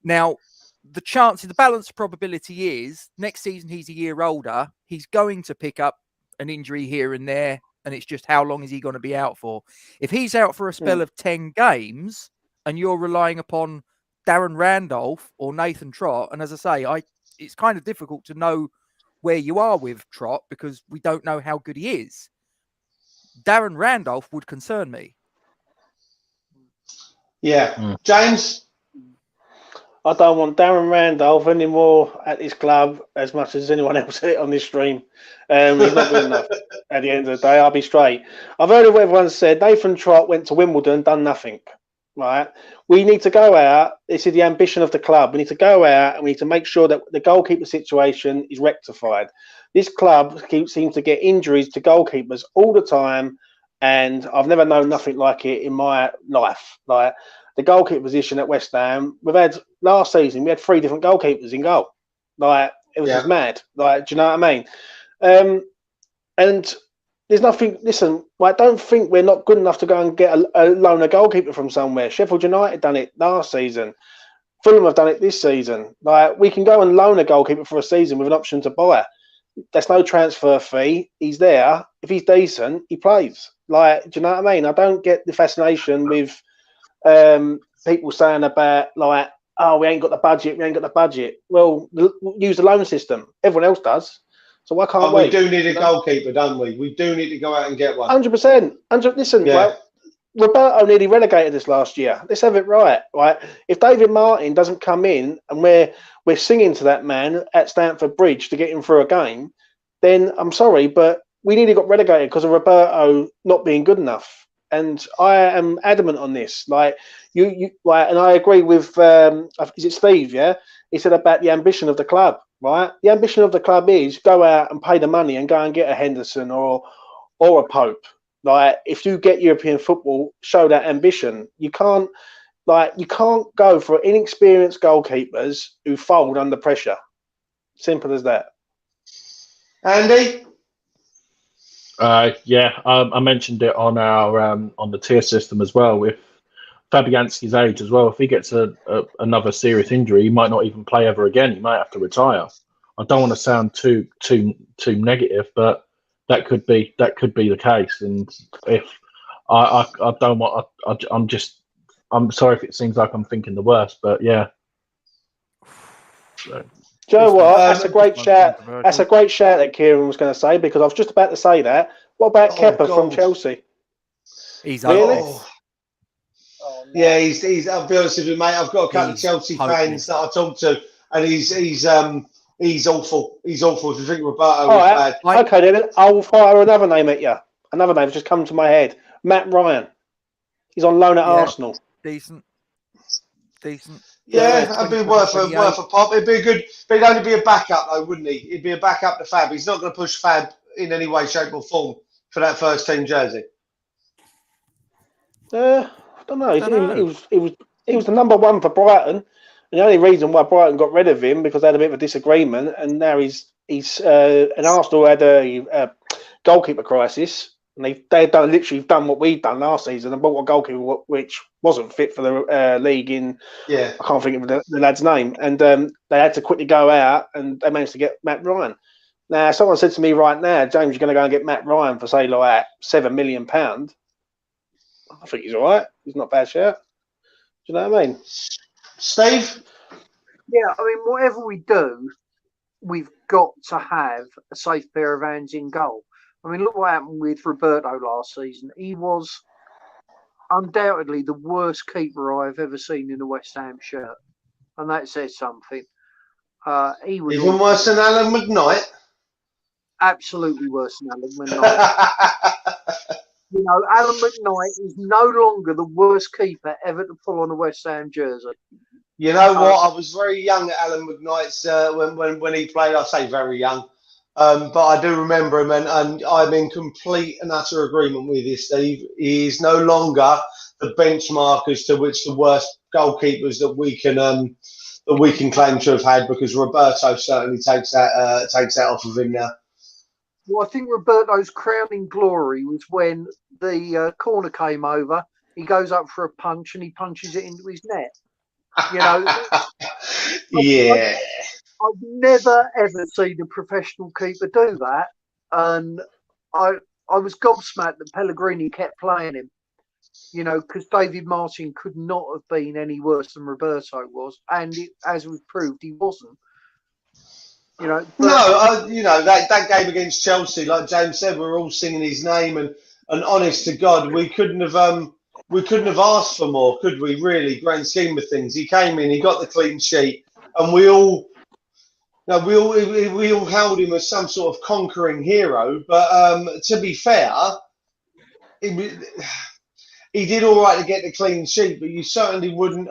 Now, the balance of probability is next season he's a year older. He's going to pick up an injury here and there, and it's just how long is he going to be out for? If he's out for a spell of 10 games, and you're relying upon Darren Randolph or Nathan Trott, and as I say, it's kind of difficult to know where you are with Trott because we don't know how good he is. Darren Randolph would concern me. Yeah. James? I don't want Darren Randolph anymore at this club as much as anyone else on this stream. He's not good enough. At the end of the day, I'll be straight. I've heard of what everyone said. Nathan Trott went to Wimbledon, done nothing. Right? We need to go out. This is the ambition of the club. We need to go out and we need to make sure that the goalkeeper situation is rectified. This club seems to get injuries to goalkeepers all the time, and I've never known nothing like it in my life. Like the goalkeeper position at West Ham, last season we had 3 different goalkeepers in goal. Like it was just mad. Like, do you know what I mean? And there's nothing. Listen, I don't think we're not good enough to go and get a loaner goalkeeper from somewhere. Sheffield United done it last season. Fulham have done it this season. Like we can go and loan a goalkeeper for a season with an option to buy. There's no transfer fee. He's there. If he's decent, he plays. Like, do you know what I mean? I don't get the fascination with people saying about like, oh, we ain't got the budget. We ain't got the budget. Well, use the loan system. Everyone else does. So why can't we? We do need a goalkeeper, don't we? We do need to go out and get one. 100%. Listen, well, Roberto nearly relegated us last year. Let's have it right. If David Martin doesn't come in and we're singing to that man at Stamford Bridge to get him through a game, then I'm sorry, but we nearly got relegated because of Roberto not being good enough. And I am adamant on this. Like and I agree with is it Steve? Yeah, he said about the ambition of the club. Right, the ambition of the club is go out and pay the money and go and get a Henderson or a Pope. Like if you get European football, show that ambition. You can't go for inexperienced goalkeepers who fold under pressure. Simple as that. Andy? I mentioned it on our on the tier system as well. With Fabianski's age as well, if he gets another serious injury, he might not even play ever again. He might have to retire. I don't want to sound too negative, but that could be the case. And if I don't want, I'm sorry if it seems like I'm thinking the worst, but yeah. So. Do you know what? That's a great shout. That's a great shout that Kieran was going to say, because I was just about to say that. What about Kepa from Chelsea? He's really. Yeah, he's. I'll be honest with you, mate. I've got a couple of Chelsea fans that I talk to, and he's awful. He's awful. If you think Roberto was bad. Okay, then I'll fire another name at you. Another name just come to my head. Matt Ryan. He's on loan at Arsenal. Decent. Yeah, that'd be worth a pop. It'd be good, but he'd only be a backup though, wouldn't he? He'd be a backup to Fab. He's not going to push Fab in any way, shape, or form for that first team jersey. I don't know. He was the number 1 for Brighton. And the only reason why Brighton got rid of him because they had a bit of a disagreement, and now he's and Arsenal had a goalkeeper crisis, and they've done what we've done last season and bought a goalkeeper which wasn't fit for the league I can't think of the lad's name, and they had to quickly go out and they managed to get Matt Ryan. Now, someone said to me right now, James, you're going to go and get Matt Ryan for say like £7 million. I think he's all right. He's not a bad shout. Do you know what I mean? Steve? Yeah, I mean, whatever we do, we've got to have a safe pair of hands in goal. I mean, look what happened with Roberto last season. He was undoubtedly the worst keeper I've ever seen in a West Ham shirt. And that says something. He was even worse than Alan McKnight? Absolutely worse than Alan McKnight. You know, Alan McKnight is no longer the worst keeper ever to pull on a West Ham jersey. You know what? I was very young at Alan McKnight's when he played. I say very young, but I do remember him, and I'm in complete and utter agreement with you, Steve. He is no longer the benchmark as to which the worst goalkeepers that we can claim to have had, because Roberto certainly takes that off of him now. Well, I think Roberto's crowning glory was when the corner came over. He goes up for a punch and he punches it into his net. You know, yeah. I've never ever seen a professional keeper do that, and I was gobsmacked that Pellegrini kept playing him. You know, because David Martin could not have been any worse than Roberto was, and as was proved, he wasn't. But, No, that game against Chelsea, like James said, we were all singing his name, and honest to God, we couldn't have asked for more, could we? Really, grand scheme of things. He came in, he got the clean sheet, and we all held him as some sort of conquering hero. But to be fair, he did all right to get the clean sheet, but you certainly wouldn't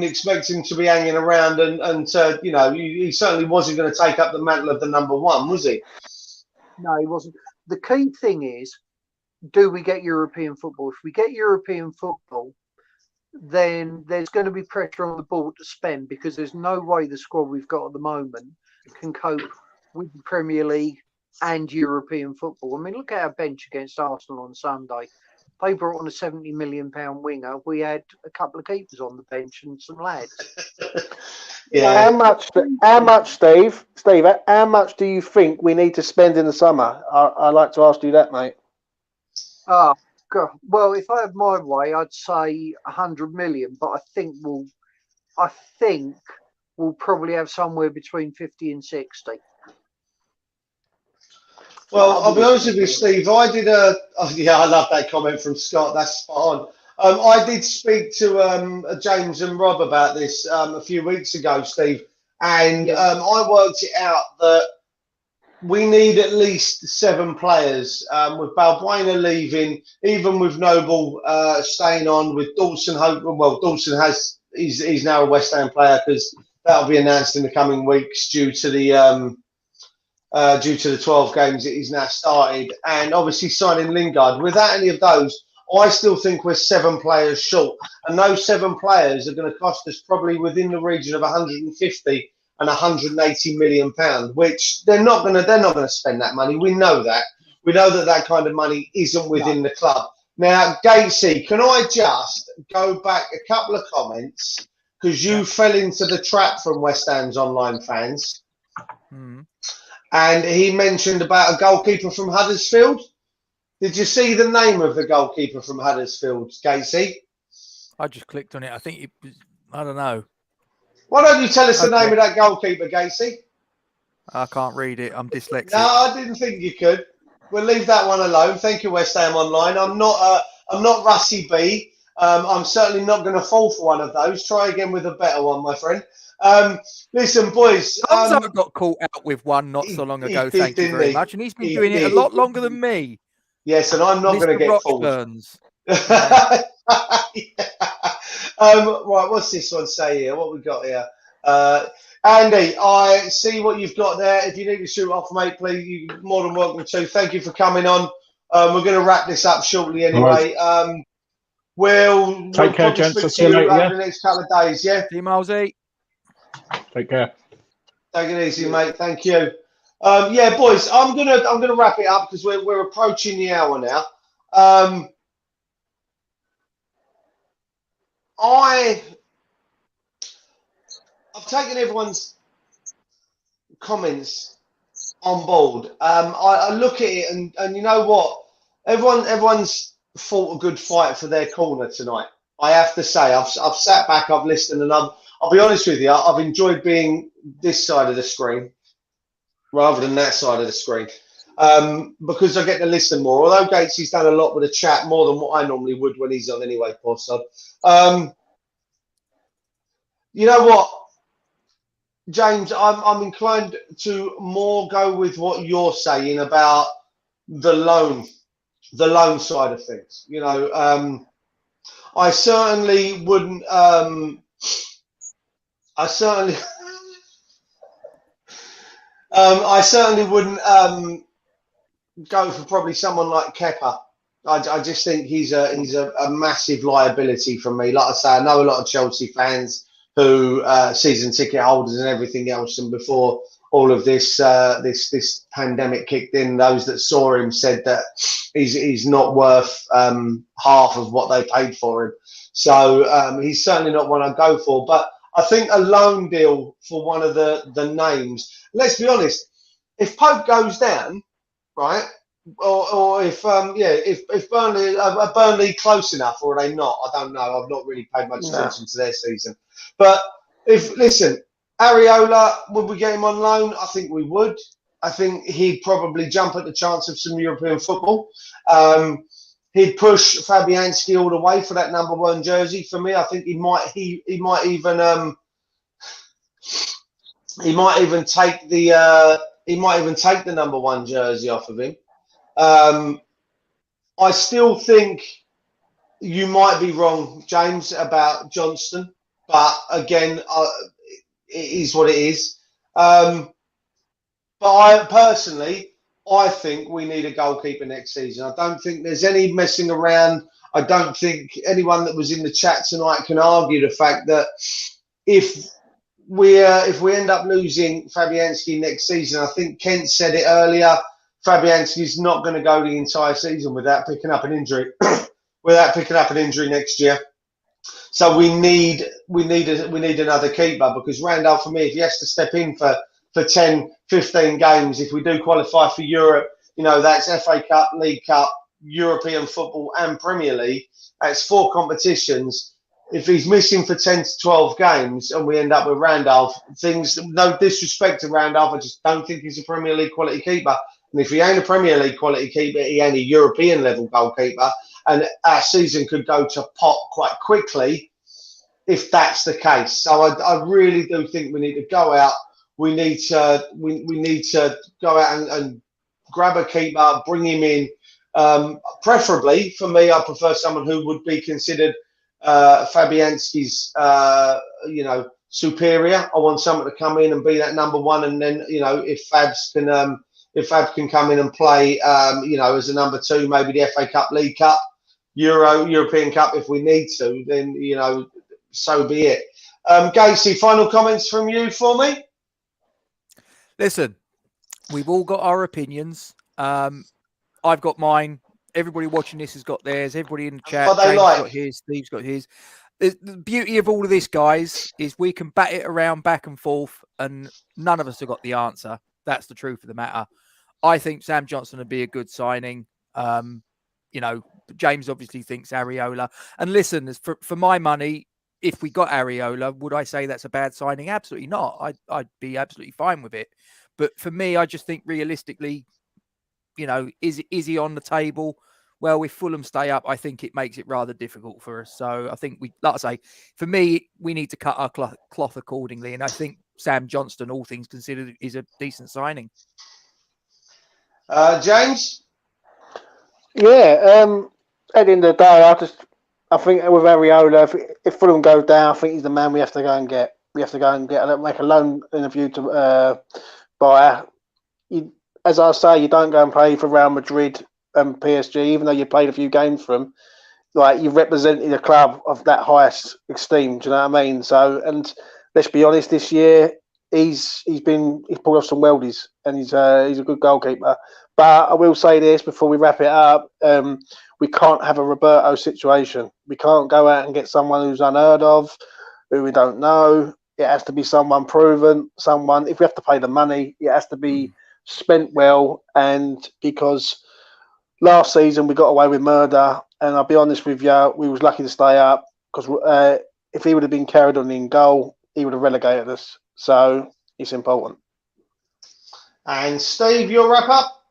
expect him to be hanging around and he certainly wasn't going to take up the mantle of the number one, was he? No, he wasn't. The key thing is, do we get European football? If we get European football, then there's going to be pressure on the board to spend, because there's no way the squad we've got at the moment can cope with the Premier League and European football. I mean, look at our bench against Arsenal on Sunday. They brought on a £70 million winger. We had a couple of keepers on the bench and some lads. Yeah. How much, Steve? Steve, how much do you think we need to spend in the summer? I'd like to ask you that, mate. God. Well, if I had my way, I'd say 100 million, but I think we'll probably have somewhere between 50 and 60. Well, I'll be honest with you, Steve. I love that comment from Scott. That's spot on. I did speak to James and Rob about this a few weeks ago, Steve, and I worked it out that we need at least 7 players. With Balbuena leaving, even with Noble staying on, with Dawson Dawson he's now a West Ham player, because that'll be announced in the coming weeks due to the 12 games that he's now started, and obviously signing Lingard. Without any of those, I still think we're 7 players short, and those 7 players are going to cost us probably within the region of 150 and 180 million pounds, which they're not going to spend that money. We know that. We know that kind of money isn't within the club. Now, Gatesy, can I just go back a couple of comments, because you fell into the trap from West Ham's online fans. And he mentioned about a goalkeeper from Huddersfield. Did you see the name of the goalkeeper from Huddersfield, Casey? I just clicked on it. I think it was, I don't know. Why don't you tell us the name of that goalkeeper, Casey? I can't read it. I'm dyslexic. No, I didn't think you could. We'll leave that one alone. Thank you, West Ham Online. I'm not Russie B. I'm certainly not going to fall for one of those. Try again with a better one, my friend. Listen, boys. I got caught out with one not so long ago. Thank you very much. And he's been doing it a lot longer than me. Yes, and I'm not going to get fooled. Right, what's this one say here? What we got here? Andy, I see what you've got there. If you need to shoot off, mate, please, you're more than welcome to. Thank you for coming on. We're going to wrap this up shortly anyway. We'll take care, gents. I'll see you later, over the next couple of days, yeah? See you, Milesy. Take care. Take it easy, mate. Thank you. Yeah, boys, I'm gonna wrap it up, because we're approaching the hour now. I've taken everyone's comments on board. I look at it and you know what? Everyone's fought a good fight for their corner tonight. I have to say, I've sat back, I've listened, and I'll be honest with you, I've enjoyed being this side of the screen rather than that side of the screen, because I get to listen more. Although Gatesy's done a lot with the chat, more than what I normally would when he's on anyway, poor sod. You know what, James, I'm inclined to more go with what you're saying about the loan side of things. You know, I certainly wouldn't. I certainly wouldn't go for probably someone like Kepa. I just think he's a massive liability for me. Like I say, I know a lot of Chelsea fans who season ticket holders and everything else, and before all of this this pandemic kicked in, those that saw him said that he's not worth half of what they paid for him. So he's certainly not one I'd go for. But I think a loan deal for one of the names. Let's be honest. If Pope goes down, right, or if Burnley are Burnley close enough, or are they not? I don't know. I've not really paid much attention to their season. But if Areola, would we get him on loan? I think we would. I think he'd probably jump at the chance of some European football. He'd push Fabianski all the way for that number 1 jersey. For me, I think he might even take the number 1 jersey off of him. I still think you might be wrong, James, about Johnston, but again, it is what it is. But I think we need a goalkeeper next season. I don't think there's any messing around. I don't think anyone that was in the chat tonight can argue the fact that if we end up losing Fabianski next season, I think Kent said it earlier, Fabianski's not going to go the entire season without picking up an injury. Next year. So we need another keeper, because Randall, for me, if he has to step in for 10, 15 games, if we do qualify for Europe, that's FA Cup, League Cup, European football and Premier League. That's 4 competitions. If he's missing for 10 to 12 games and we end up with Randolph, no disrespect to Randolph, I just don't think he's a Premier League quality keeper. And if he ain't a Premier League quality keeper, he ain't a European level goalkeeper. And our season could go to pot quite quickly if that's the case. So I really do think we need to go out. We need to go out and grab a keeper, bring him in. Preferably, for me, I prefer someone who would be considered Fabianski's, superior. I want someone to come in and be that number 1, and then if Fab can come in and play, as a number 2, maybe the FA Cup, League Cup, European Cup, if we need to, then so be it. Gatesy, final comments from you for me? Listen, we've all got our opinions. I've got mine. Everybody watching this has got theirs. Everybody in the chat, James got his, Steve's got his. The beauty of all of this, guys, is we can bat it around back and forth, and none of us have got the answer. That's the truth of the matter. I think Sam Johnson would be a good signing. James obviously thinks Areola. And listen, for my money, if we got Areola, would I say that's a bad signing? Absolutely not. I'd be absolutely fine with it. But for me, I just think realistically, is he on the table? Well, if Fulham stay up, I think it makes it rather difficult for us. So I think like I say, for me, we need to cut our cloth accordingly. And I think Sam Johnston, all things considered, is a decent signing. James? Yeah, at the end of the day, I think with Areola, if Fulham go down, I think he's the man we have to go and get. We have to go and make a loan interview to buy. As I say, you don't go and play for Real Madrid and PSG, even though you played a few games for them. Like, you've represented a club of that highest esteem. Do you know what I mean? So, and let's be honest, this year he's pulled off some worldies, and he's a good goalkeeper. But I will say this before we wrap it up: we can't have a Roberto situation. We can't go out and get someone who's unheard of, who we don't know. It has to be someone proven. Someone, if we have to pay the money, it has to be spent well. And because last season we got away with murder, and I'll be honest with you, we was lucky to stay up, because if he would have been carried on in goal, he would have relegated us. So it's important. And Steve, your wrap up?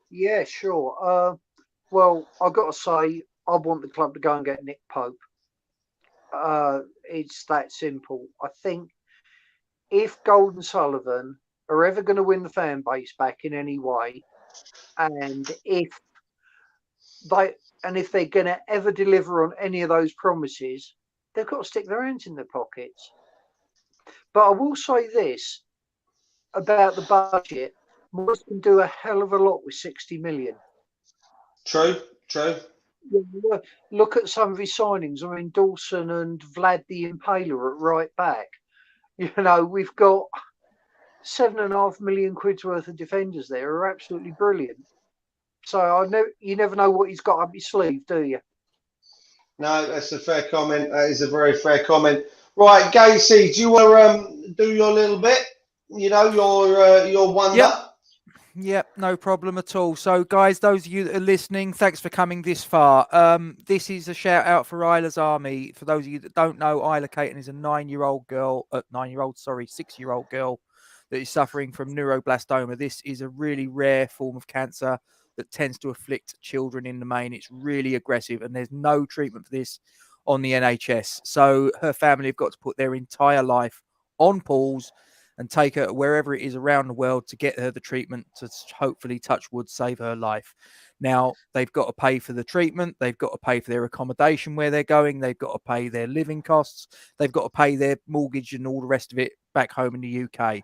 Yeah, sure. Well, I've got to say, I want the club to go and get Nick Pope. It's that simple. I think if Golden Sullivan are ever going to win the fan base back in any way, and if they're going to ever deliver on any of those promises, they've got to stick their hands in their pockets. But I will say this about the budget: Moyes can do a hell of a lot with 60 million. True. Look at some of his signings. I mean, Dawson and Vlad the Impaler at right back. We've got £7.5 million worth of defenders there who are absolutely brilliant. So you never know what he's got up his sleeve, do you? No, that's a fair comment. That is a very fair comment. Right, Gatesy, do you want to do your little bit? Your wonder? Yep, no problem at all. So, guys, those of you that are listening, thanks for coming this far. This is a shout out for Isla's Army. For those of you that don't know, Isla Caton is a 6-year-old girl that is suffering from neuroblastoma. This is a really rare form of cancer that tends to afflict children in the main. It's really aggressive, and there's no treatment for this on the NHS. So her family have got to put their entire life on pause and take her wherever it is around the world to get her the treatment to hopefully, touch wood, save her life. Now, they've got to pay for the treatment. They've got to pay for their accommodation where they're going. They've got to pay their living costs. They've got to pay their mortgage and all the rest of it back home in the UK.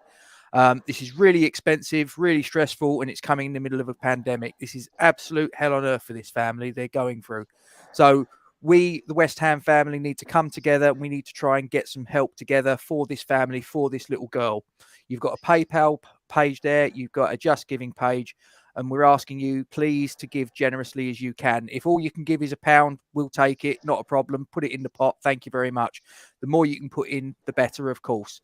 This is really expensive, really stressful, and it's coming in the middle of a pandemic. This is absolute hell on earth for this family they're going through. So we, the West Ham family, need to come together. We need to try and get some help together for this family, for this little girl. You've got a PayPal page there. You've got a Just Giving page. And we're asking you, please, to give generously as you can. If all you can give is £1, we'll take it. Not a problem. Put it in the pot. Thank you very much. The more you can put in, the better, of course.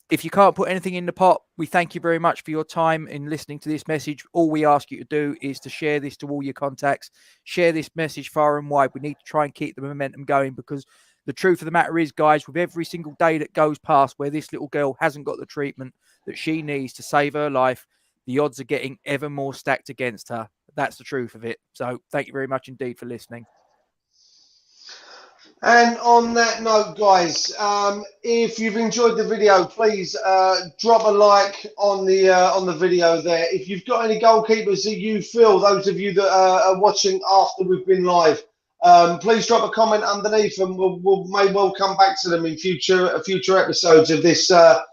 If you can't put anything in the pot, we thank you very much for your time in listening to this message. All we ask you to do is to share this to all your contacts. Share this message far and wide. We need to try and keep the momentum going, because the truth of the matter is, guys, with every single day that goes past where this little girl hasn't got the treatment that she needs to save her life, the odds are getting ever more stacked against her. That's the truth of it. So thank you very much indeed for listening. And on that note, guys, if you've enjoyed the video, please drop a like on the video there. If you've got any goalkeepers that you feel, those of you that are watching after we've been live, please drop a comment underneath, and we'll may well come back to them in future episodes of this. A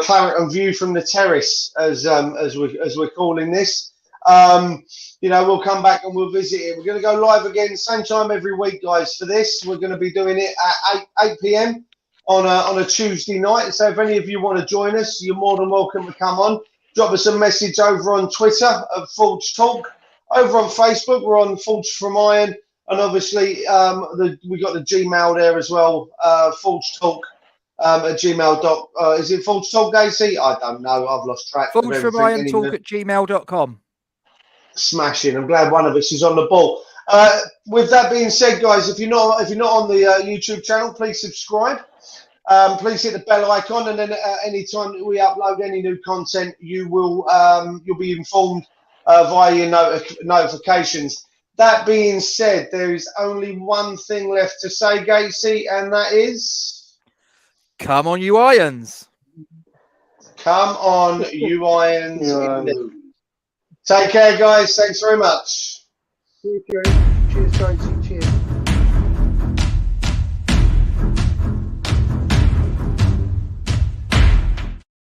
Claret and view from the terrace, as we're calling this. We'll come back and we'll visit it. We're going to go live again, same time every week, guys, for this. We're going to be doing it at 8 p.m. on a Tuesday night. So if any of you want to join us, you're more than welcome to come on. Drop us a message over on Twitter at Forge Talk. Over on Facebook, we're on Forge from Iron. And obviously, we got the Gmail there as well, Forge Talk. At gmail. Is it Forge Talk, Gatesy? I don't know. I've lost track. Forge from Iron Talk at gmail.com. Smashing. I'm glad one of us is on the ball. With that being said, guys, if you're not on the YouTube channel, please subscribe. Please hit the bell icon, and then anytime that we upload any new content, you'll be informed via your notifications. That being said, there is only one thing left to say, Gatesy, and that is, come on, you Irons. Come on, you Irons. Take care, guys. Thanks very much. Cheers, guys.